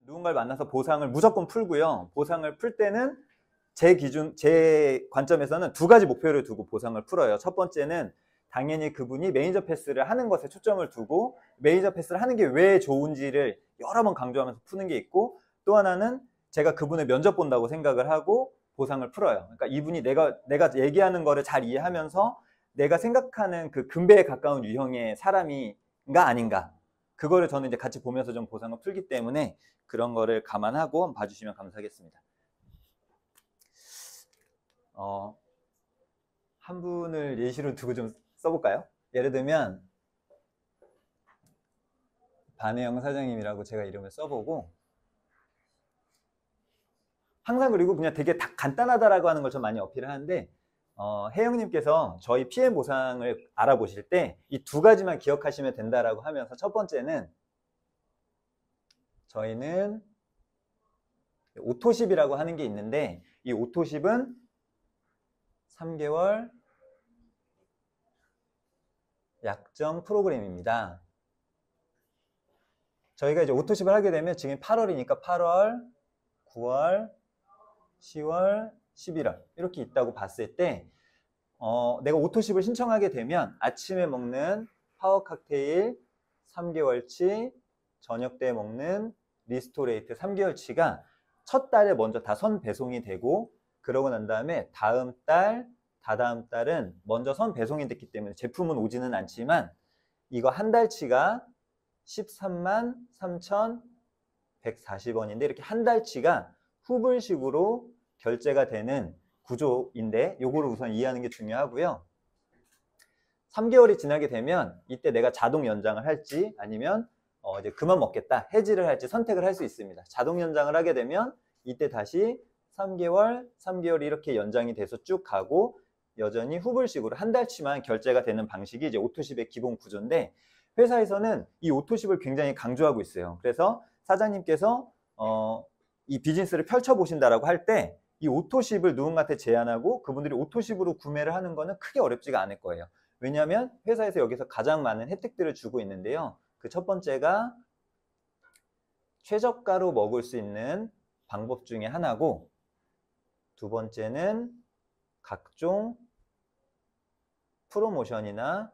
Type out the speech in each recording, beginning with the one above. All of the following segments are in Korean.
누군가를 만나서 보상을 무조건 풀고요. 보상을 풀 때는 제 관점에서는 두 가지 목표를 두고 보상을 풀어요. 첫 번째는 당연히 그분이 매니저 패스를 하는 것에 초점을 두고 매니저 패스를 하는 게 왜 좋은지를 여러 번 강조하면서 푸는 게 있고, 또 하나는 제가 그분의 면접 본다고 생각을 하고 보상을 풀어요. 그러니까 이분이 내가 얘기하는 거를 잘 이해하면서 내가 생각하는 그 근배에 가까운 유형의 사람인가 아닌가, 그거를 저는 이제 같이 보면서 좀 보상을 풀기 때문에 그런 거를 감안하고 한번 봐주시면 감사하겠습니다. 한 분을 예시로 두고 좀 써볼까요? 예를 들면 반혜영 사장님이라고 제가 이름을 써보고, 항상 그리고 그냥 되게 간단하다라고 하는 걸 좀 많이 어필을 하는데, 혜영님께서 저희 PM 보상을 알아보실 때 이 두 가지만 기억하시면 된다라고 하면서, 첫 번째는 저희는 오토십이라고 하는 게 있는데, 이 오토십은 3개월 약정 프로그램입니다. 저희가 이제 오토십을 하게 되면 지금 8월이니까 8월, 9월, 10월, 11월 이렇게 있다고 봤을 때 내가 오토십을 신청하게 되면 아침에 먹는 파워 칵테일 3개월치, 저녁 때 먹는 리스토레이트 3개월치가 첫 달에 먼저 다 선 배송이 되고, 그러고 난 다음에 다음 달, 다다음 달은 먼저 선 배송이 됐기 때문에 제품은 오지는 않지만 이거 한 달치가 13만 3,140원인데 이렇게 한 달치가 후불식으로 결제가 되는 구조인데, 요거를 우선 이해하는 게 중요하고요. 3개월이 지나게 되면 이때 내가 자동 연장을 할지 아니면 이제 그만 먹겠다, 해지를 할지 선택을 할 수 있습니다. 자동 연장을 하게 되면 이때 다시 3개월이 이렇게 연장이 돼서 쭉 가고, 여전히 후불식으로 한 달치만 결제가 되는 방식이 이제 오토십의 기본 구조인데, 회사에서는 이 오토십을 굉장히 강조하고 있어요. 그래서 사장님께서 이 비즈니스를 펼쳐보신다라고 할 때 이 오토십을 누군가한테 제안하고 그분들이 오토십으로 구매를 하는 거는 크게 어렵지가 않을 거예요. 왜냐하면 회사에서 여기서 가장 많은 혜택들을 주고 있는데요. 그 첫 번째가 최저가로 먹을 수 있는 방법 중에 하나고, 두 번째는 각종 프로모션이나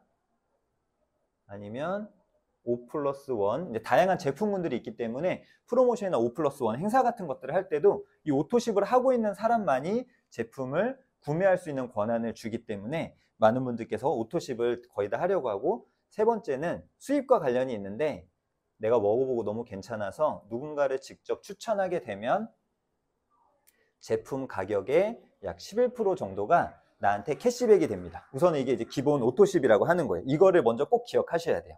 아니면 5+1, 이제 다양한 제품군들이 있기 때문에 프로모션이나 5+1 행사 같은 것들을 할 때도 이 오토십을 하고 있는 사람만이 제품을 구매할 수 있는 권한을 주기 때문에 많은 분들께서 오토십을 거의 다 하려고 하고, 세 번째는 수입과 관련이 있는데, 내가 먹어보고 너무 괜찮아서 누군가를 직접 추천하게 되면 제품 가격의 약 11% 정도가 나한테 캐시백이 됩니다. 우선 이게 이제 기본 오토십이라고 하는 거예요. 이거를 먼저 꼭 기억하셔야 돼요.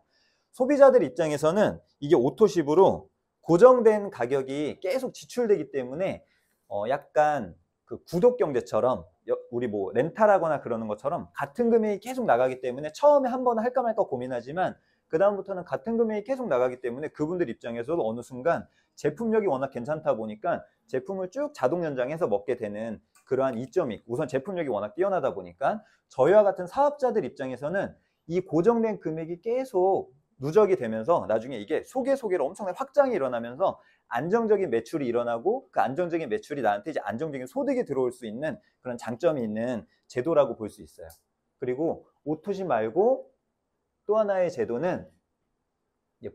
소비자들 입장에서는 이게 오토십으로 고정된 가격이 계속 지출되기 때문에 약간 그 구독 경제처럼 우리 뭐 렌탈하거나 그러는 것처럼 같은 금액이 계속 나가기 때문에 처음에 한 번은 할까 말까 고민하지만 그 다음부터는 같은 금액이 계속 나가기 때문에 그분들 입장에서도 어느 순간 제품력이 워낙 괜찮다 보니까 제품을 쭉 자동 연장해서 먹게 되는 그러한 이점이 있고, 우선 제품력이 워낙 뛰어나다 보니까 저희와 같은 사업자들 입장에서는 이 고정된 금액이 계속 누적이 되면서 나중에 이게 소개로 엄청난 확장이 일어나면서 안정적인 매출이 일어나고, 그 안정적인 매출이 나한테 이제 안정적인 소득이 들어올 수 있는 그런 장점이 있는 제도라고 볼 수 있어요. 그리고 오토십 말고 또 하나의 제도는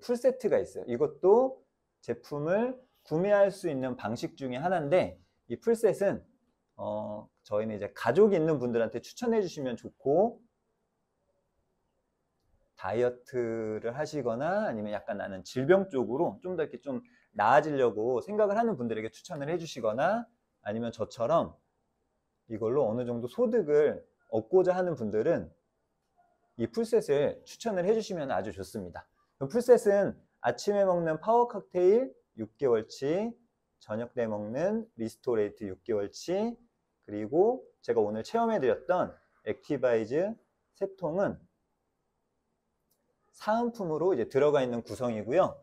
풀세트가 있어요. 이것도 제품을 구매할 수 있는 방식 중에 하나인데, 이 풀셋은 저희는 이제 가족이 있는 분들한테 추천해 주시면 좋고, 다이어트를 하시거나 아니면 약간 나는 질병 쪽으로 좀 더 이렇게 좀 나아지려고 생각을 하는 분들에게 추천을 해주시거나, 아니면 저처럼 이걸로 어느 정도 소득을 얻고자 하는 분들은 이 풀셋을 추천을 해주시면 아주 좋습니다. 풀셋은 아침에 먹는 파워 칵테일 6개월치, 저녁 때 먹는 리스토레이트 6개월치, 그리고 제가 오늘 체험해드렸던 액티바이즈 세 통은 사은품으로 이제 들어가 있는 구성이고요.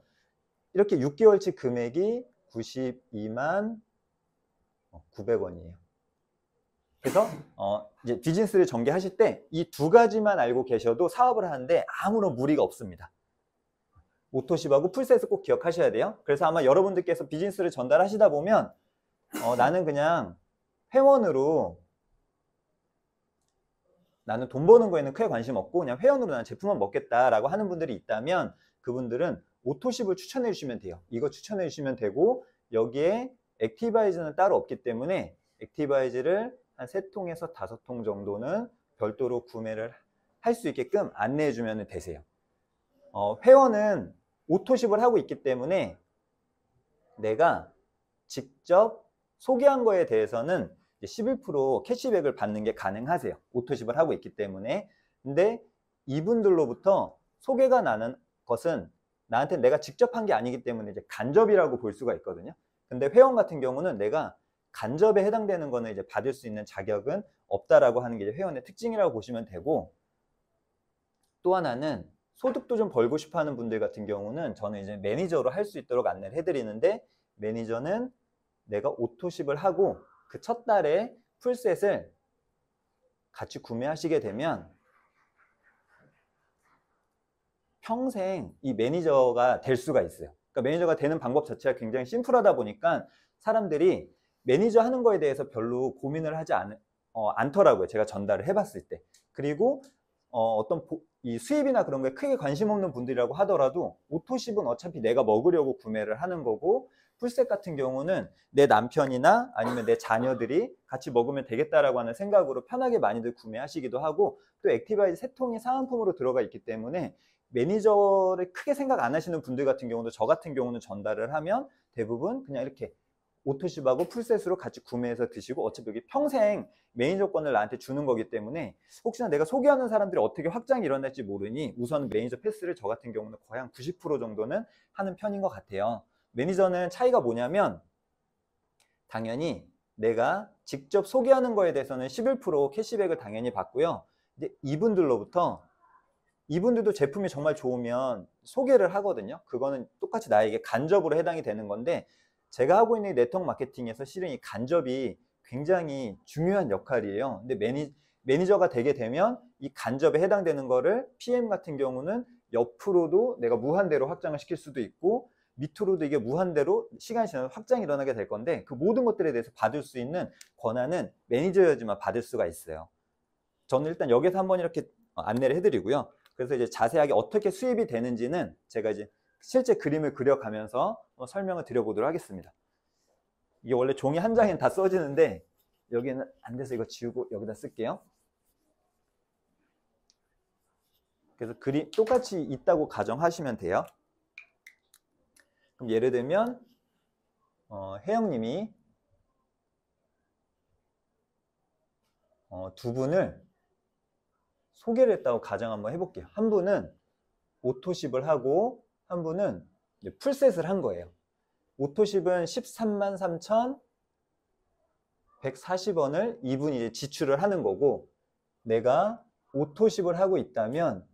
이렇게 6개월치 금액이 92만 900원이에요. 그래서 이제 비즈니스를 전개하실 때 이 두 가지만 알고 계셔도 사업을 하는데 아무런 무리가 없습니다. 오토십하고 풀셋을 꼭 기억하셔야 돼요. 그래서 아마 여러분들께서 비즈니스를 전달하시다 보면 나는 그냥 회원으로 나는 돈 버는 거에는 크게 관심 없고 그냥 회원으로 나는 제품만 먹겠다라고 하는 분들이 있다면 그분들은 오토십을 추천해 주시면 돼요. 이거 추천해 주시면 되고 여기에 액티바이즈는 따로 없기 때문에 액티바이즈를 한 3통에서 5통 정도는 별도로 구매를 할 수 있게끔 안내해 주면 되세요. 회원은 오토십을 하고 있기 때문에 내가 직접 소개한 거에 대해서는 11% 캐시백을 받는 게 가능하세요. 오토십을 하고 있기 때문에. 근데 이분들로부터 소개가 나는 것은 나한테 내가 직접 한 게 아니기 때문에 이제 간접이라고 볼 수가 있거든요. 근데 회원 같은 경우는 내가 간접에 해당되는 거는 이제 받을 수 있는 자격은 없다라고 하는 게 이제 회원의 특징이라고 보시면 되고, 또 하나는 소득도 좀 벌고 싶어 하는 분들 같은 경우는 저는 이제 매니저로 할 수 있도록 안내를 해드리는데, 매니저는 내가 오토십을 하고 그 첫 달에 풀셋을 같이 구매하시게 되면 평생 이 매니저가 될 수가 있어요. 그러니까 매니저가 되는 방법 자체가 굉장히 심플하다 보니까 사람들이 매니저 하는 거에 대해서 별로 고민을 하지 않더라고요. 제가 전달을 해봤을 때. 그리고 이 수입이나 그런 거에 크게 관심 없는 분들이라고 하더라도 오토십은 어차피 내가 먹으려고 구매를 하는 거고, 풀셋 같은 경우는 내 남편이나 아니면 내 자녀들이 같이 먹으면 되겠다라고 하는 생각으로 편하게 많이들 구매하시기도 하고, 또 액티바이즈 3통이 사은품으로 들어가 있기 때문에 매니저를 크게 생각 안 하시는 분들 같은 경우도 저 같은 경우는 전달을 하면 대부분 그냥 이렇게 오토십하고 풀셋으로 같이 구매해서 드시고, 어차피 여기 평생 매니저권을 나한테 주는 거기 때문에 혹시나 내가 소개하는 사람들이 어떻게 확장이 일어날지 모르니 우선 매니저 패스를 저 같은 경우는 거의 한 90% 정도는 하는 편인 것 같아요. 매니저는 차이가 뭐냐면 당연히 내가 직접 소개하는 거에 대해서는 11% 캐시백을 당연히 받고요. 이제 이분들도 제품이 정말 좋으면 소개를 하거든요. 그거는 똑같이 나에게 간접으로 해당이 되는 건데, 제가 하고 있는 네트워크 마케팅에서 실은 이 간접이 굉장히 중요한 역할이에요. 근데 매니저가 되게 되면 이 간접에 해당되는 거를 PM 같은 경우는 옆으로도 내가 무한대로 확장을 시킬 수도 있고, 밑으로도 이게 무한대로 시간이 지나서 확장이 일어나게 될 건데, 그 모든 것들에 대해서 받을 수 있는 권한은 매니저여야지만 받을 수가 있어요. 저는 일단 여기서 한번 이렇게 안내를 해드리고요. 그래서 이제 자세하게 어떻게 수입이 되는지는 제가 이제 실제 그림을 그려가면서 설명을 드려보도록 하겠습니다. 이게 원래 종이 한 장엔 다 써지는데 여기는 안 돼서 이거 지우고 여기다 쓸게요. 그래서 그림 똑같이 있다고 가정하시면 돼요. 그럼 예를 들면 혜영님이 두 분을 소개를 했다고 가정 한번 해볼게요. 한 분은 오토십을 하고 한 분은 풀셋을 한 거예요. 오토십은 13만 3,140원을 이분이 이제 지출을 하는 거고, 내가 오토십을 하고 있다면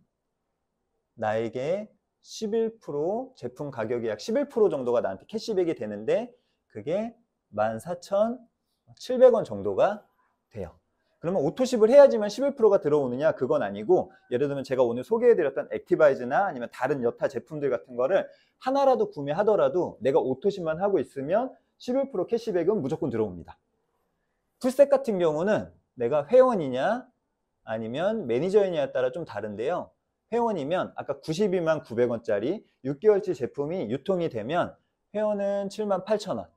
나에게 11% 제품 가격이 약 11% 정도가 나한테 캐시백이 되는데 그게 14,700원 정도가 돼요. 그러면 오토십을 해야지만 11%가 들어오느냐? 그건 아니고, 예를 들면 제가 오늘 소개해드렸던 액티바이즈나 아니면 다른 여타 제품들 같은 거를 하나라도 구매하더라도 내가 오토십만 하고 있으면 11% 캐시백은 무조건 들어옵니다. 풀셋 같은 경우는 내가 회원이냐 아니면 매니저이냐에 따라 좀 다른데요. 회원이면 아까 92만 900원짜리 6개월치 제품이 유통이 되면 회원은 7만 8천원,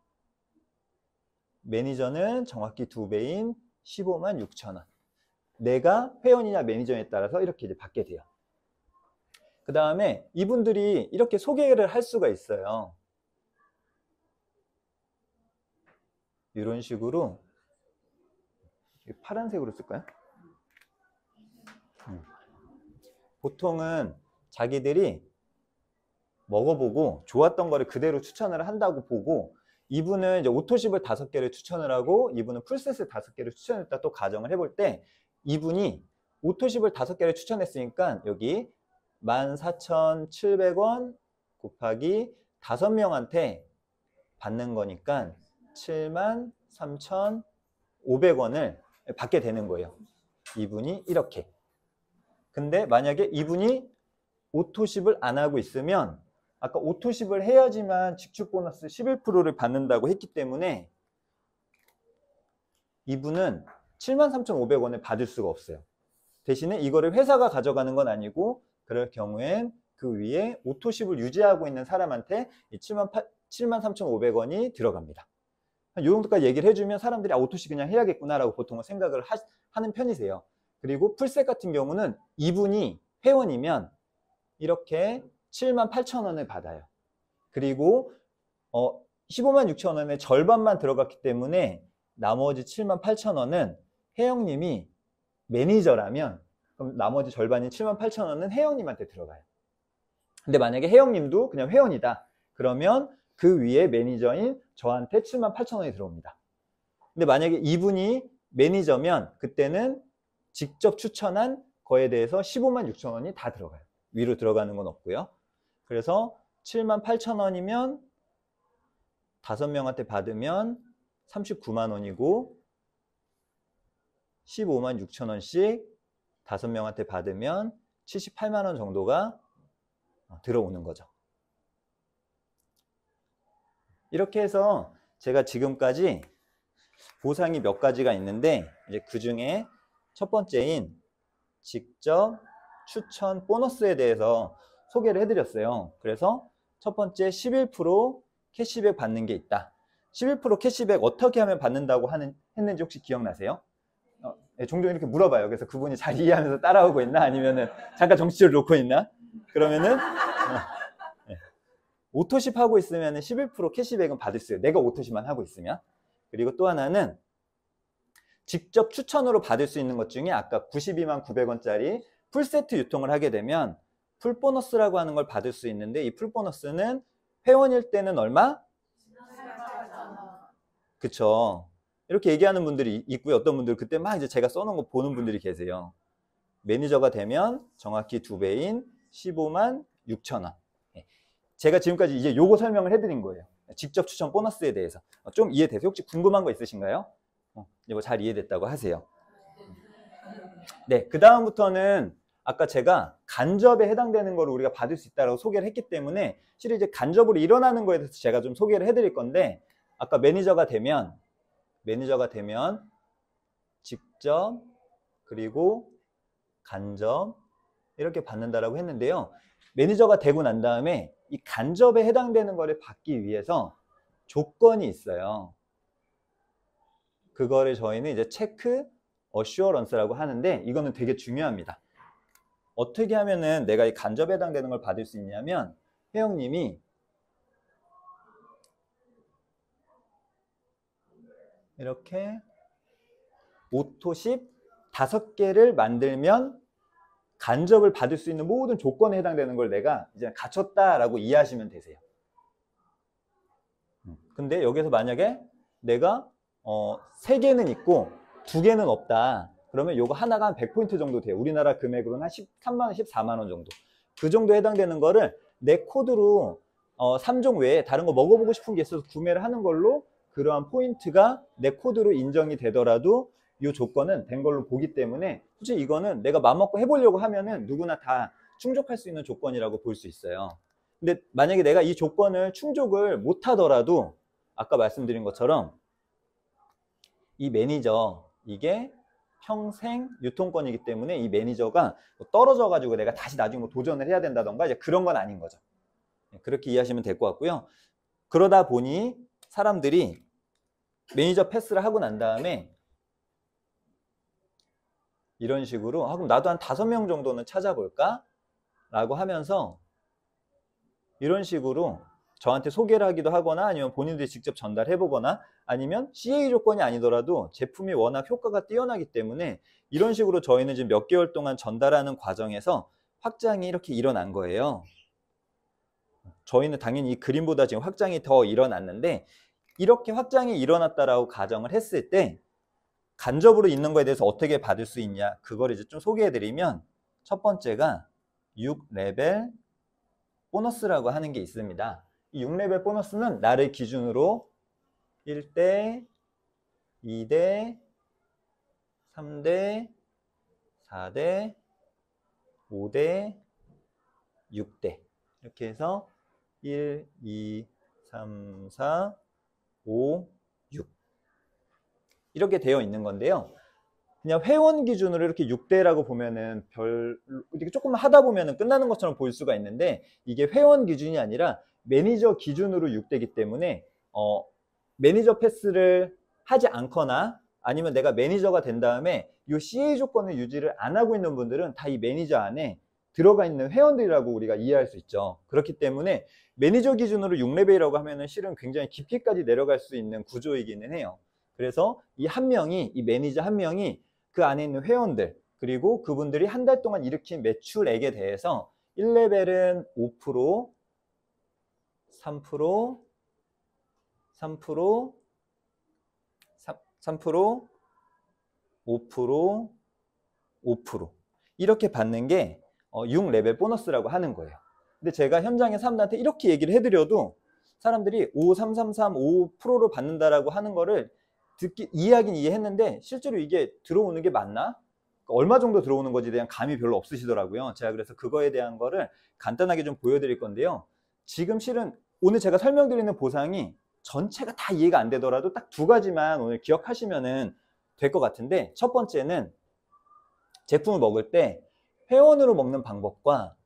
매니저는 정확히 2배인 15만 6천원. 내가 회원이냐 매니저에 따라서 이렇게 이제 받게 돼요. 그 다음에 이분들이 이렇게 소개를 할 수가 있어요. 이런 식으로 파란색으로 쓸까요? 보통은 자기들이 먹어보고 좋았던 거를 그대로 추천을 한다고 보고, 이분은 이제 오토십을 5개를 추천을 하고 이분은 풀셋을 5개를 추천했다 또 가정을 해볼 때, 이분이 오토십을 5개를 추천했으니까 여기 14,700원 곱하기 5명한테 받는 거니까 73,500원을 받게 되는 거예요. 이분이 이렇게. 근데 만약에 이분이 오토십을 안 하고 있으면 아까 오토십을 해야지만 직축 보너스 11%를 받는다고 했기 때문에 이분은 73,500원을 받을 수가 없어요. 대신에 이거를 회사가 가져가는 건 아니고 그럴 경우엔 그 위에 오토십을 유지하고 있는 사람한테 이 73,500원이 들어갑니다. 이 정도까지 얘기를 해주면 사람들이 오토십 그냥 해야겠구나라고 보통은 생각을 하는 편이세요. 그리고 풀셋 같은 경우는 이분이 회원이면 이렇게 78,000원을 받아요. 그리고 156,000원의 절반만 들어갔기 때문에 나머지 78,000원은 혜영님이 매니저라면 그럼 나머지 절반인 78,000원은 혜영님한테 들어가요. 근데 만약에 혜영님도 그냥 회원이다. 그러면 그 위에 매니저인 저한테 78,000원이 들어옵니다. 근데 만약에 이분이 매니저면 그때는 직접 추천한 거에 대해서 156,000원이 다 들어가요. 위로 들어가는 건 없고요. 그래서 78,000원이면 5명한테 받으면 39만 원이고 156,000원씩 5명한테 받으면 78만 원 정도가 들어오는 거죠. 이렇게 해서 제가 지금까지 보상이 몇 가지가 있는데 이제 그 중에 첫 번째인 직접 추천 보너스에 대해서 소개를 해드렸어요. 그래서 첫 번째 11% 캐시백 받는 게 있다. 11% 캐시백 어떻게 하면 받는다고 했는지 혹시 기억나세요? 종종 이렇게 물어봐요. 그래서 그분이 잘 이해하면서 따라오고 있나 아니면은 잠깐 정치를 놓고 있나? 그러면은 오토십 하고 있으면 11% 캐시백은 받을 수 있어요. 내가 오토십만 하고 있으면. 그리고 또 하나는 직접 추천으로 받을 수 있는 것 중에 아까 92만 900원짜리 풀세트 유통을 하게 되면 풀보너스라고 하는 걸 받을 수 있는데 이 풀보너스는 회원일 때는 얼마? 그쵸. 이렇게 얘기하는 분들이 있고요. 어떤 분들 그때 막 이제 제가 써놓은 거 보는 분들이 계세요. 매니저가 되면 정확히 2배인 15만 6천원. 제가 지금까지 이제 요거 설명을 해드린 거예요. 직접 추천 보너스에 대해서. 좀 이해되세요? 혹시 궁금한 거 있으신가요? 이거 잘 이해됐다고 하세요. 네, 그 다음부터는 아까 제가 간접에 해당되는 걸 우리가 받을 수 있다고 소개를 했기 때문에 실은 이제 간접으로 일어나는 거에 대해서 제가 좀 소개를 해드릴 건데 아까 매니저가 되면 직접 그리고 간접 이렇게 받는다라고 했는데요. 매니저가 되고 난 다음에 이 간접에 해당되는 거를 받기 위해서 조건이 있어요. 그거를 저희는 이제 체크 어슈어런스라고 하는데 이거는 되게 중요합니다. 어떻게 하면은 내가 이 간접에 해당되는 걸 받을 수 있냐면 혜영님이 이렇게 오토십 5개를 만들면 간접을 받을 수 있는 모든 조건에 해당되는 걸 내가 이제 갖췄다라고 이해하시면 되세요. 근데 여기서 만약에 내가 3개는 있고 2개는 없다. 그러면 요거 하나가 한 100포인트 정도 돼요. 우리나라 금액으로는 한 13만 원, 14만 원 정도. 그 정도 해당되는 거를 내 코드로 3종 외에 다른 거 먹어보고 싶은 게 있어서 구매를 하는 걸로 그러한 포인트가 내 코드로 인정이 되더라도 이 조건은 된 걸로 보기 때문에 솔직히 이거는 내가 맘먹고 해보려고 하면은 누구나 다 충족할 수 있는 조건이라고 볼 수 있어요. 근데 만약에 내가 이 조건을 충족을 못하더라도 아까 말씀드린 것처럼 이 매니저 이게 평생 유통권이기 때문에 이 매니저가 떨어져 가지고 내가 다시 나중에 뭐 도전을 해야 된다던가 이제 그런 건 아닌 거죠. 그렇게 이해하시면 될 것 같고요. 그러다 보니 사람들이 매니저 패스를 하고 난 다음에 이런 식으로 그럼 나도 한 5명 정도는 찾아볼까? 라고 하면서 이런 식으로 저한테 소개를 하기도 하거나 아니면 본인들이 직접 전달해 보거나 아니면 CA 조건이 아니더라도 제품이 워낙 효과가 뛰어나기 때문에 이런 식으로 저희는 지금 몇 개월 동안 전달하는 과정에서 확장이 이렇게 일어난 거예요. 저희는 당연히 이 그림보다 지금 확장이 더 일어났는데 이렇게 확장이 일어났다라고 가정을 했을 때 간접으로 있는 거에 대해서 어떻게 받을 수 있냐 그걸 이제 좀 소개해 드리면 첫 번째가 6레벨 보너스라고 하는 게 있습니다. 이 6레벨 보너스는 나를 기준으로 1대, 2대, 3대, 4대, 5대, 6대 이렇게 해서 1, 2, 3, 4, 5, 6 이렇게 되어 있는 건데요. 그냥 회원 기준으로 이렇게 6대라고 보면은 이렇게 조금만 하다 보면은 끝나는 것처럼 보일 수가 있는데 이게 회원 기준이 아니라 매니저 기준으로 6대이기 때문에 매니저 패스를 하지 않거나 아니면 내가 매니저가 된 다음에 이 CA 조건을 유지를 안 하고 있는 분들은 다 이 매니저 안에 들어가 있는 회원들이라고 우리가 이해할 수 있죠. 그렇기 때문에 매니저 기준으로 6레벨이라고 하면은 실은 굉장히 깊이까지 내려갈 수 있는 구조이기는 해요. 그래서 이 매니저 한 명이 그 안에 있는 회원들, 그리고 그분들이 한 달 동안 일으킨 매출액에 대해서 1레벨은 5%, 3%, 3%, 3%, 5%, 5% 이렇게 받는 게 6레벨 보너스라고 하는 거예요. 근데 제가 현장에 사람들한테 이렇게 얘기를 해드려도 사람들이 5, 3, 3, 3, 5%를 받는다라고 하는 거를 이해하긴 이해했는데 실제로 이게 들어오는 게 맞나? 얼마 정도 들어오는 건지에 대한 감이 별로 없으시더라고요. 제가 그래서 그거에 대한 거를 간단하게 좀 보여드릴 건데요. 지금 실은 오늘 제가 설명드리는 보상이 전체가 다 이해가 안 되더라도 딱 두 가지만 오늘 기억하시면은 될 것 같은데, 첫 번째는 제품을 먹을 때 회원으로 먹는 방법과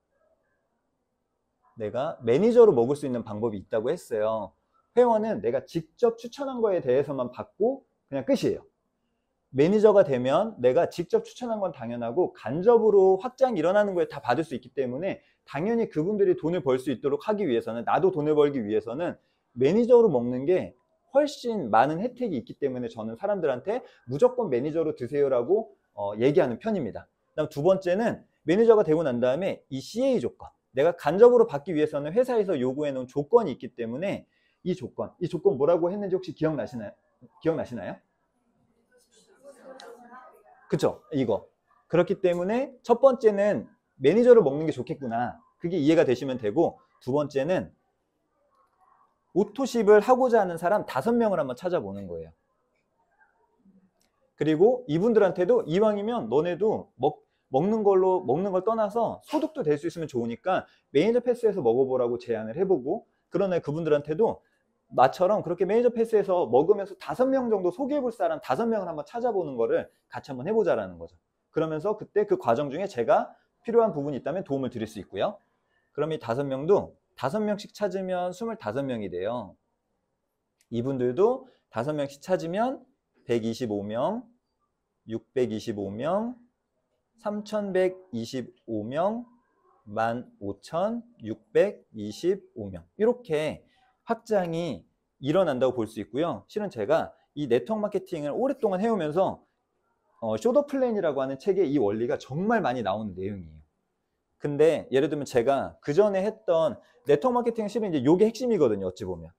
내가 매니저로 먹을 수 있는 방법이 있다고 했어요. 회원은 내가 직접 추천한 거에 대해서만 받고 그냥 끝이에요. 매니저가 되면 내가 직접 추천한 건 당연하고 간접으로 확장이 일어나는 거에 다 받을 수 있기 때문에 당연히 그분들이 돈을 벌 수 있도록 하기 위해서는, 나도 돈을 벌기 위해서는 매니저로 먹는 게 훨씬 많은 혜택이 있기 때문에 저는 사람들한테 무조건 매니저로 드세요라고 얘기하는 편입니다. 그다음 두 번째는 매니저가 되고 난 다음에 이 CA 조건, 내가 간접으로 받기 위해서는 회사에서 요구해 놓은 조건이 있기 때문에 이 조건 뭐라고 했는지 혹시 기억나시나요? 그쵸? 이거. 그렇기 때문에 첫 번째는 매니저를 먹는 게 좋겠구나. 그게 이해가 되시면 되고, 두 번째는 오토십을 하고자 하는 사람 5명을 한번 찾아보는 거예요. 그리고 이분들한테도 이왕이면 너네도 먹는 걸 떠나서 소득도 될 수 있으면 좋으니까 매니저 패스에서 먹어보라고 제안을 해보고, 그러나 그분들한테도 나처럼 그렇게 매니저 패스에서 먹으면서 5명 정도 소개해볼 사람 5명을 한번 찾아보는 거를 같이 한번 해보자라는 거죠. 그러면서 그때 그 과정 중에 제가 필요한 부분이 있다면 도움을 드릴 수 있고요. 그럼 이 5명도 5명씩 찾으면 25명이 돼요. 이분들도 5명씩 찾으면 125명, 625명, 3125명, 15,625명 이렇게 확장이 일어난다고 볼 수 있고요. 실은 제가 이 네트워크 마케팅을 오랫동안 해오면서 쇼더 플랜이라고 하는 책에 이 원리가 정말 많이 나오는 내용이에요. 근데 예를 들면 제가 그 전에 했던 네트워크 마케팅은 실은 이제 요게 핵심이거든요. 어찌 보면.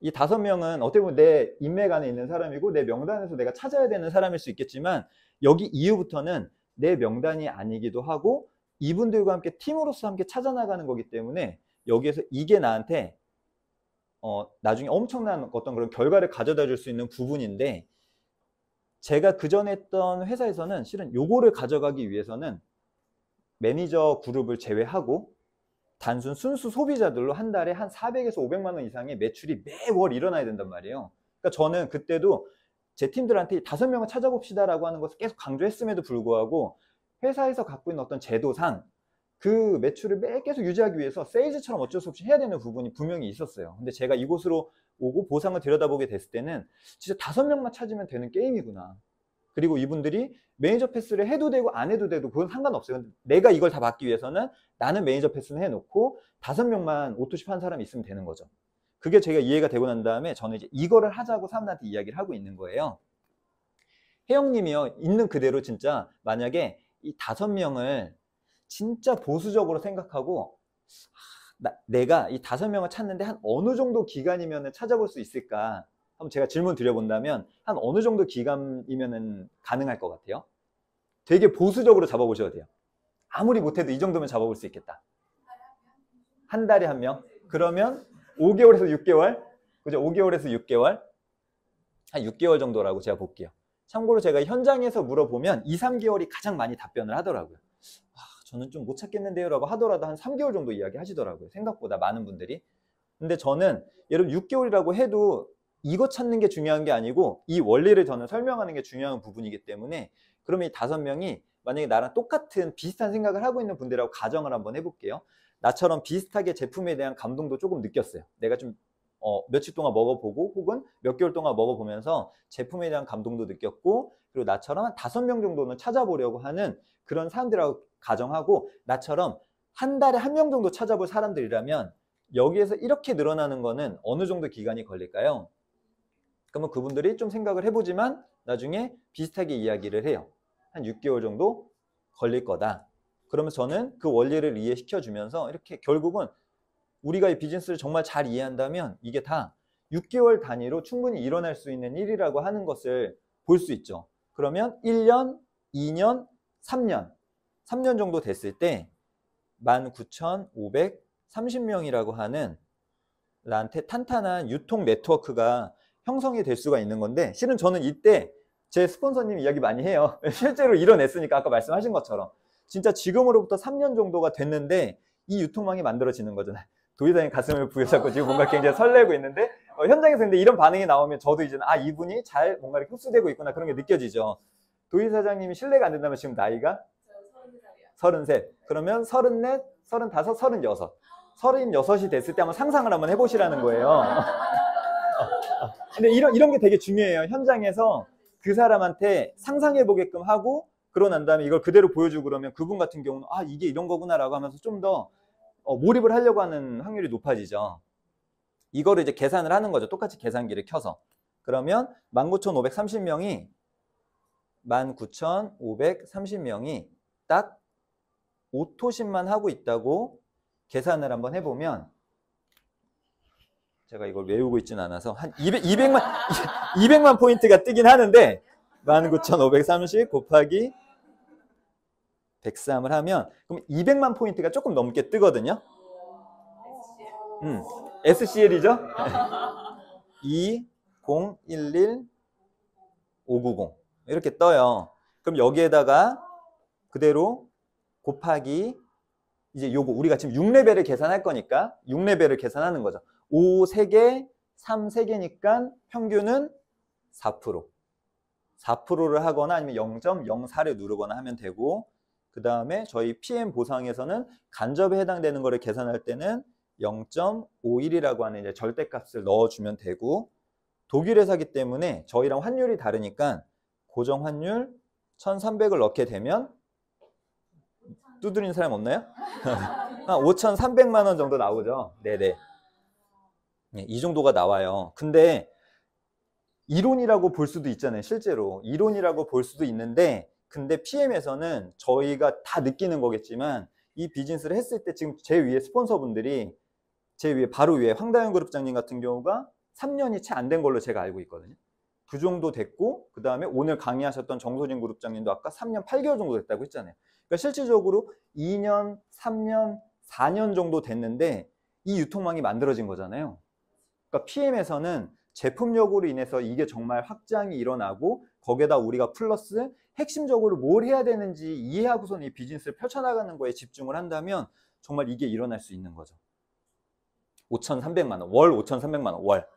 이 5명은 어떻게 보면 내 인맥 안에 있는 사람이고 내 명단에서 내가 찾아야 되는 사람일 수 있겠지만 여기 이후부터는 내 명단이 아니기도 하고 이분들과 함께 팀으로서 함께 찾아나가는 거기 때문에 여기에서 이게 나한테 나중에 엄청난 어떤 그런 결과를 가져다 줄 수 있는 부분인데, 제가 그 전에 했던 회사에서는 실은 요거를 가져가기 위해서는 매니저 그룹을 제외하고 단순 순수 소비자들로 한 달에 한 400에서 500만 원 이상의 매출이 매월 일어나야 된단 말이에요. 그러니까 저는 그때도 제 팀들한테 5명을 찾아봅시다라고 하는 것을 계속 강조했음에도 불구하고 회사에서 갖고 있는 어떤 제도상 그 매출을 계속 유지하기 위해서 세일즈처럼 어쩔 수 없이 해야 되는 부분이 분명히 있었어요. 근데 제가 이곳으로 오고 보상을 들여다보게 됐을 때는 진짜 5명만 찾으면 되는 게임이구나. 그리고 이분들이 매니저 패스를 해도 되고 안 해도 돼도 그건 상관없어요. 근데 내가 이걸 다 받기 위해서는 나는 매니저 패스는 해놓고 5명만 오토십 한 사람이 있으면 되는 거죠. 그게 제가 이해가 되고 난 다음에 저는 이제 이거를 하자고 사람들한테 이야기를 하고 있는 거예요. 혜영님이요, 있는 그대로 진짜 만약에 이 5명을 진짜 보수적으로 생각하고 내가 이 5명을 찾는데 한 어느 정도 기간이면 찾아볼 수 있을까? 한번 제가 질문 드려본다면 한 어느 정도 기간이면 가능할 것 같아요? 되게 보수적으로 잡아보셔야 돼요. 아무리 못해도 이 정도면 잡아볼 수 있겠다. 한 달에 한 명? 그러면 5개월에서 6개월? 그죠? 5개월에서 6개월? 한 6개월 정도라고 제가 볼게요. 참고로 제가 현장에서 물어보면 2, 3개월이 가장 많이 답변을 하더라고요. 저는 좀 못 찾겠는데요 라고 하더라도 한 3개월 정도 이야기 하시더라고요. 생각보다 많은 분들이. 근데 저는 예를 들어 6개월이라고 해도 이거 찾는 게 중요한 게 아니고 이 원리를 저는 설명하는 게 중요한 부분이기 때문에, 그러면 이 5명이 만약에 나랑 똑같은 비슷한 생각을 하고 있는 분들하고 가정을 한번 해볼게요. 나처럼 비슷하게 제품에 대한 감동도 조금 느꼈어요. 내가 좀 며칠 동안 먹어보고 혹은 몇 개월 동안 먹어보면서 제품에 대한 감동도 느꼈고, 그리고 나처럼 한 5명 정도는 찾아보려고 하는 그런 사람들하고 가정하고, 나처럼 한 달에 1명 정도 찾아볼 사람들이라면 여기에서 이렇게 늘어나는 거는 어느 정도 기간이 걸릴까요? 그러면 그분들이 좀 생각을 해보지만 나중에 비슷하게 이야기를 해요. 한 6개월 정도 걸릴 거다. 그러면 저는 그 원리를 이해시켜주면서 이렇게 결국은 우리가 이 비즈니스를 정말 잘 이해한다면 이게 다 6개월 단위로 충분히 일어날 수 있는 일이라고 하는 것을 볼 수 있죠. 그러면 1년, 2년, 3년 정도 됐을 때 19,530명이라고 하는 나한테 탄탄한 유통 네트워크가 형성이 될 수가 있는 건데, 실은 저는 이때 제 스폰서님이 이야기 많이 해요. 실제로 이뤄냈으니까 아까 말씀하신 것처럼 진짜 지금으로부터 3년 정도가 됐는데 이 유통망이 만들어지는 거잖아요. 도의사님 가슴을 부여잡고 지금 뭔가 굉장히 설레고 있는데 현장에서 근데 이런 반응이 나오면 저도 이제 이분이 잘 뭔가 이렇게 흡수되고 있구나, 그런 게 느껴지죠. 도의사장님이 실례가 안 된다면 지금 나이가? 33. 그러면 34, 35, 36. 36이 됐을 때 한번 상상을 한번 해보시라는 거예요. 근데 이런 게 되게 중요해요. 현장에서 그 사람한테 상상해보게끔 하고, 그러고 난 다음에 이걸 그대로 보여주고 그러면 그분 같은 경우는 이게 이런 거구나 라고 하면서 좀 더 몰입을 하려고 하는 확률이 높아지죠. 이거를 이제 계산을 하는 거죠. 똑같이 계산기를 켜서. 그러면 19,530명이 딱 오토십만 하고 있다고 계산을 한번 해보면, 제가 이걸 외우고 있지는 않아서 한 200만 포인트가 뜨긴 하는데 19,530 곱하기 103을 하면 그럼 200만 포인트가 조금 넘게 뜨거든요. SCL이죠? 2011590 이렇게 떠요. 그럼 여기에다가 그대로 곱하기 이제 요거 우리가 지금 6레벨을 계산할 거니까 6레벨을 계산하는 거죠. 5 3개, 3 3개니까 평균은 4%. 4%를 하거나 아니면 0.04를 누르거나 하면 되고, 그 다음에 저희 PM 보상에서는 간접에 해당되는 거를 계산할 때는 0.51이라고 하는 이제 절대값을 넣어주면 되고, 독일 회사기 때문에 저희랑 환율이 다르니까 고정 환율 1,300을 넣게 되면 두드리는 사람 없나요? 한 5,300만 원 정도 나오죠. 네네. 이 정도가 나와요. 근데 이론이라고 볼 수도 있잖아요. 실제로 이론이라고 볼 수도 있는데, 근데 PM에서는 저희가 다 느끼는 거겠지만 이 비즈니스를 했을 때 지금 제 위에 스폰서분들이 제 위에 바로 위에 황다현 그룹장님 같은 경우가 3년이 채 안 된 걸로 제가 알고 있거든요. 그 정도 됐고, 그 다음에 오늘 강의하셨던 정소진 그룹장님도 아까 3년 8개월 정도 됐다고 했잖아요. 그러니까 실질적으로 2년, 3년, 4년 정도 됐는데 이 유통망이 만들어진 거잖아요. 그러니까 PM에서는 제품력으로 인해서 이게 정말 확장이 일어나고, 거기에다 우리가 플러스 핵심적으로 뭘 해야 되는지 이해하고서는 이 비즈니스를 펼쳐나가는 거에 집중을 한다면 정말 이게 일어날 수 있는 거죠. 5,300만 원, 월 5,300만 원, 월.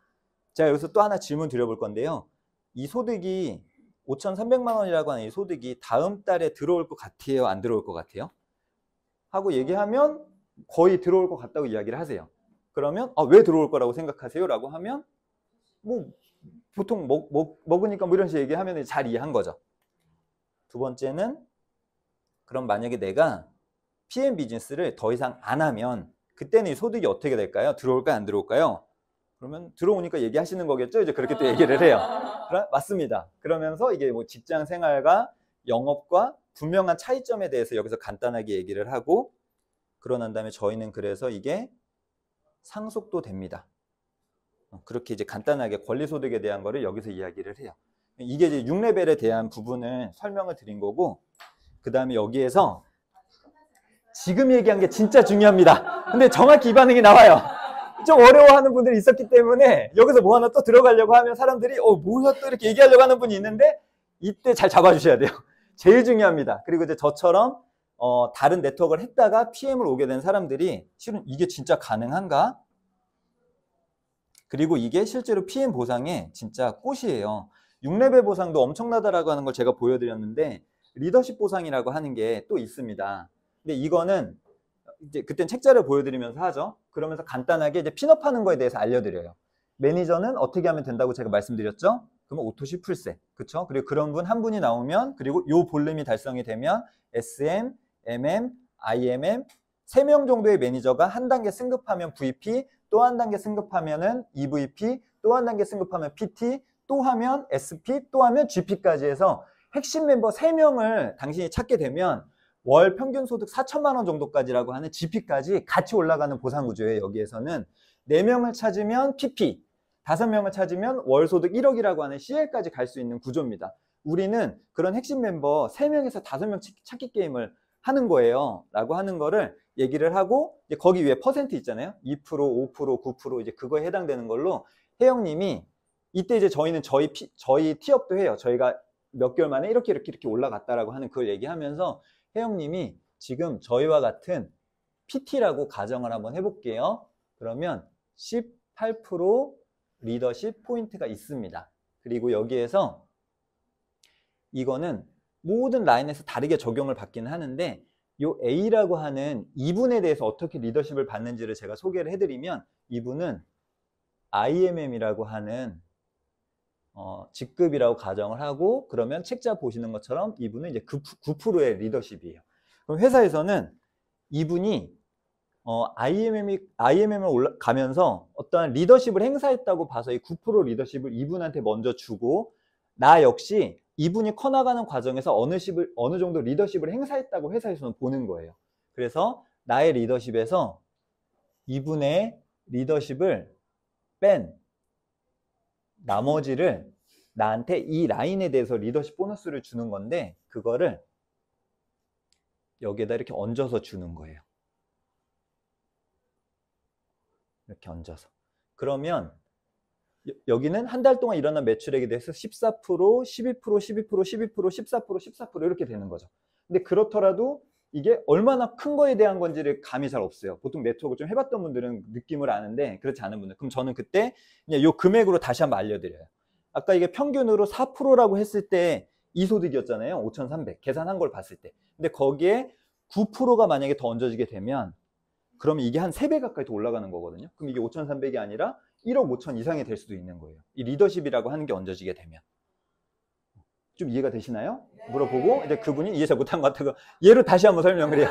제가 여기서 또 하나 질문 드려볼 건데요. 이 소득이 5,300만 원이라고 하는 이 소득이 다음 달에 들어올 것 같아요? 안 들어올 것 같아요? 하고 얘기하면 거의 들어올 것 같다고 이야기를 하세요. 그러면 왜 들어올 거라고 생각하세요? 라고 하면 뭐 보통 먹으니까 뭐 이런 식으로 얘기하면 잘 이해한 거죠. 두 번째는, 그럼 만약에 내가 PM 비즈니스를 더 이상 안 하면 그때는 이 소득이 어떻게 될까요? 들어올까요? 안 들어올까요? 그러면 들어오니까 얘기하시는 거겠죠? 이제 그렇게 또 얘기를 해요. 맞습니다. 그러면서 이게 뭐 직장 생활과 영업과 분명한 차이점에 대해서 여기서 간단하게 얘기를 하고, 그러고 난 다음에 저희는 그래서 이게 상속도 됩니다. 그렇게 이제 간단하게 권리소득에 대한 거를 여기서 이야기를 해요. 이게 이제 6레벨에 대한 부분을 설명을 드린 거고, 그 다음에 여기에서 지금 얘기한 게 진짜 중요합니다. 근데 정확히 이 반응이 나와요. 좀 어려워하는 분들이 있었기 때문에 여기서 뭐 하나 또 들어가려고 하면 사람들이 뭐야 또 이렇게 얘기하려고 하는 분이 있는데, 이때 잘 잡아주셔야 돼요. 제일 중요합니다. 그리고 이제 저처럼 다른 네트워크를 했다가 PM을 오게 된 사람들이 실은 이게 진짜 가능한가? 그리고 이게 실제로 PM 보상의 진짜 꽃이에요. 6레벨 보상도 엄청나다라고 하는 걸 제가 보여드렸는데 리더십 보상이라고 하는 게 또 있습니다. 근데 이거는 이제 그땐 책자를 보여드리면서 하죠. 그러면서 간단하게 이제 핀업하는 거에 대해서 알려드려요. 매니저는 어떻게 하면 된다고 제가 말씀드렸죠? 그러면 오토시 풀셋, 그렇죠? 그리고 그런 분 한 분이 나오면 그리고 요 볼륨이 달성이 되면 SM, MM, IMM 3명 정도의 매니저가 한 단계 승급하면 VP, 또 한 단계 승급하면은 EVP, 또 한 단계 승급하면 PT, 또 하면 SP, 또 하면 GP까지 해서 핵심 멤버 3명을 당신이 찾게 되면 월 평균 소득 4천만 원 정도까지라고 하는 GP까지 같이 올라가는 보상 구조예요. 여기에서는 4명을 찾으면 PP, 5명을 찾으면 월 소득 1억이라고 하는 CL까지 갈 수 있는 구조입니다. 우리는 그런 핵심 멤버 3명에서 5명 찾기 게임을 하는 거예요. 라고 하는 거를 얘기를 하고 이제 거기 위에 퍼센트 있잖아요. 2%, 5%, 9% 이제 그거에 해당되는 걸로 혜영님이 이때 이제 저희는 저희 티업도 해요. 저희가 몇 개월 만에 이렇게 올라갔다라고 하는 그걸 얘기하면서 혜영님이 지금 저희와 같은 PT라고 가정을 한번 해볼게요. 그러면 18% 리더십 포인트가 있습니다. 그리고 여기에서 이거는 모든 라인에서 다르게 적용을 받기는 하는데 요 A라고 하는 이분에 대해서 어떻게 리더십을 받는지를 제가 소개를 해드리면 이분은 IMM이라고 하는 직급이라고 가정을 하고 그러면 책자 보시는 것처럼 이분은 이제 9%의 리더십이에요. 그럼 회사에서는 이분이 IMM을 올라가면서 어떠한 리더십을 행사했다고 봐서 이 9% 리더십을 이분한테 먼저 주고 나 역시 이분이 커나가는 과정에서 어느 정도 리더십을 행사했다고 회사에서는 보는 거예요. 그래서 나의 리더십에서 이분의 리더십을 뺀 나머지를 나한테 이 라인에 대해서 리더십 보너스를 주는 건데 그거를 여기에다 이렇게 얹어서 주는 거예요. 이렇게 얹어서. 그러면 여기는 한 달 동안 일어난 매출액에 대해서 14%, 12%, 12%, 12%, 14%, 14% 이렇게 되는 거죠. 근데 그렇더라도 이게 얼마나 큰 거에 대한 건지를 감이 잘 없어요. 보통 네트워크 좀 해봤던 분들은 느낌을 아는데 그렇지 않은 분들. 그럼 저는 그때 그냥 요 금액으로 다시 한번 알려드려요. 아까 이게 평균으로 4%라고 했을 때 이 소득이었잖아요. 5,300 계산한 걸 봤을 때. 근데 거기에 9%가 만약에 더 얹어지게 되면 그러면 이게 한 3배 가까이 더 올라가는 거거든요. 그럼 이게 5,300이 아니라 1억 5천 이상이 될 수도 있는 거예요. 이 리더십이라고 하는 게 얹어지게 되면. 좀 이해가 되시나요? 물어보고 이제 그분이 이해 잘 못한 것 같아서 얘로 다시 한번 설명을 해요.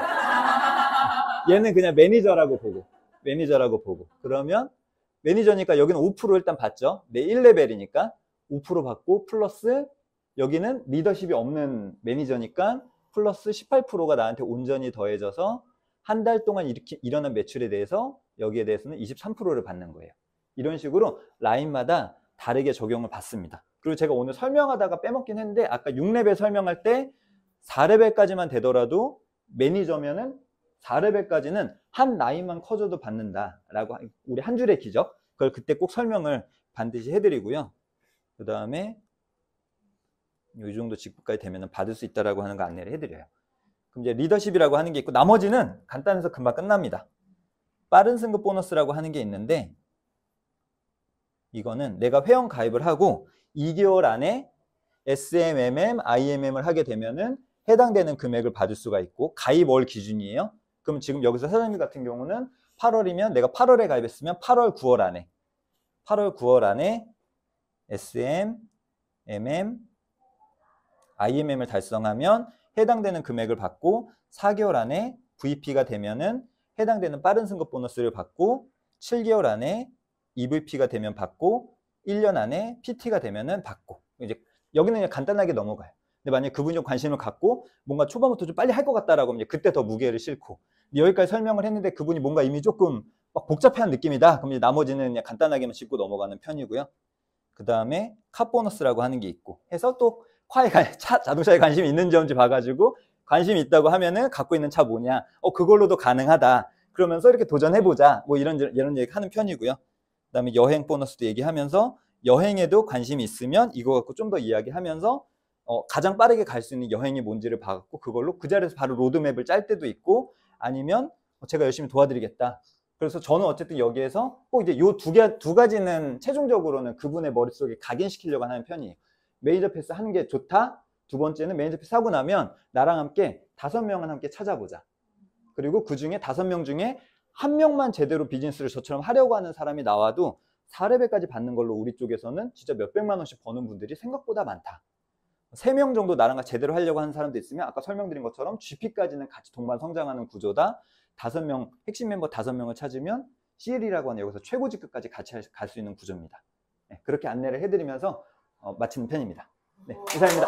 얘는 그냥 매니저라고 보고 그러면 매니저니까 여기는 5% 일단 받죠. 내 1레벨이니까 5% 받고 플러스 여기는 리더십이 없는 매니저니까 플러스 18%가 나한테 온전히 더해져서 한 달 동안 이렇게 일어난 매출에 대해서 여기에 대해서는 23%를 받는 거예요. 이런 식으로 라인마다 다르게 적용을 받습니다. 그리고 제가 오늘 설명하다가 빼먹긴 했는데 아까 6레벨 설명할 때 4레벨까지만 되더라도 매니저면은 4레벨까지는 한 라인만 커져도 받는다라고 우리 한 줄의 기적 그걸 그때 꼭 설명을 반드시 해드리고요. 그 다음에 이 정도 직급까지 되면 받을 수 있다라고 하는 거 안내를 해드려요. 그럼 이제 리더십이라고 하는 게 있고 나머지는 간단해서 금방 끝납니다. 빠른 승급 보너스라고 하는 게 있는데 이거는 내가 회원 가입을 하고 2개월 안에 SMMM, IMM을 하게 되면은 해당되는 금액을 받을 수가 있고 가입 월 기준이에요. 그럼 지금 여기서 사장님 같은 경우는 8월이면 내가 8월에 가입했으면 8월, 9월 안에 SM, MM, IMM을 달성하면 해당되는 금액을 받고 4개월 안에 VP가 되면은 해당되는 빠른 승급 보너스를 받고 7개월 안에 EVP가 되면 받고 1년 안에 PT가 되면은 받고 이제 여기는 그냥 간단하게 넘어가요. 근데 만약에 그분이 좀 관심을 갖고 뭔가 초반부터 좀 빨리 할 것 같다라고 하면 이제 그때 더 무게를 싣고 여기까지 설명을 했는데 그분이 뭔가 이미 조금 막 복잡한 느낌이다. 그럼 이제 나머지는 그냥 간단하게만 짚고 넘어가는 편이고요. 그 다음에 카 보너스라고 하는 게 있고 해서 또 자동차에 관심이 있는지 없는지 봐가지고 관심이 있다고 하면은 갖고 있는 차 뭐냐 그걸로도 가능하다 그러면서 이렇게 도전해보자 뭐 이런 얘기 하는 편이고요. 그 다음에 여행 보너스도 얘기하면서 여행에도 관심이 있으면 이거 갖고 좀 더 이야기하면서 가장 빠르게 갈 수 있는 여행이 뭔지를 봐갖고 그걸로 그 자리에서 바로 로드맵을 짤 때도 있고, 아니면 제가 열심히 도와드리겠다. 그래서 저는 어쨌든 여기에서 꼭 이제 요 두 가지는 최종적으로는 그분의 머릿속에 각인시키려고 하는 편이에요. 매니저 패스 하는 게 좋다. 두 번째는 매니저 패스 하고 나면 나랑 함께 5명은 함께 찾아보자. 그리고 그 중에 5명 중에 1명만 제대로 비즈니스를 저처럼 하려고 하는 사람이 나와도 4레벨까지 받는 걸로 우리 쪽에서는 진짜 몇백만 원씩 버는 분들이 생각보다 많다. 3명 정도 나랑 같이 제대로 하려고 하는 사람도 있으면 아까 설명드린 것처럼 GP까지는 같이 동반 성장하는 구조다. 5명, 핵심 멤버 5명을 찾으면 CL이라고 하는 여기서 최고 직급까지 같이 갈 수 있는 구조입니다. 네, 그렇게 안내를 해드리면서 마치는 편입니다. 네, 이상입니다.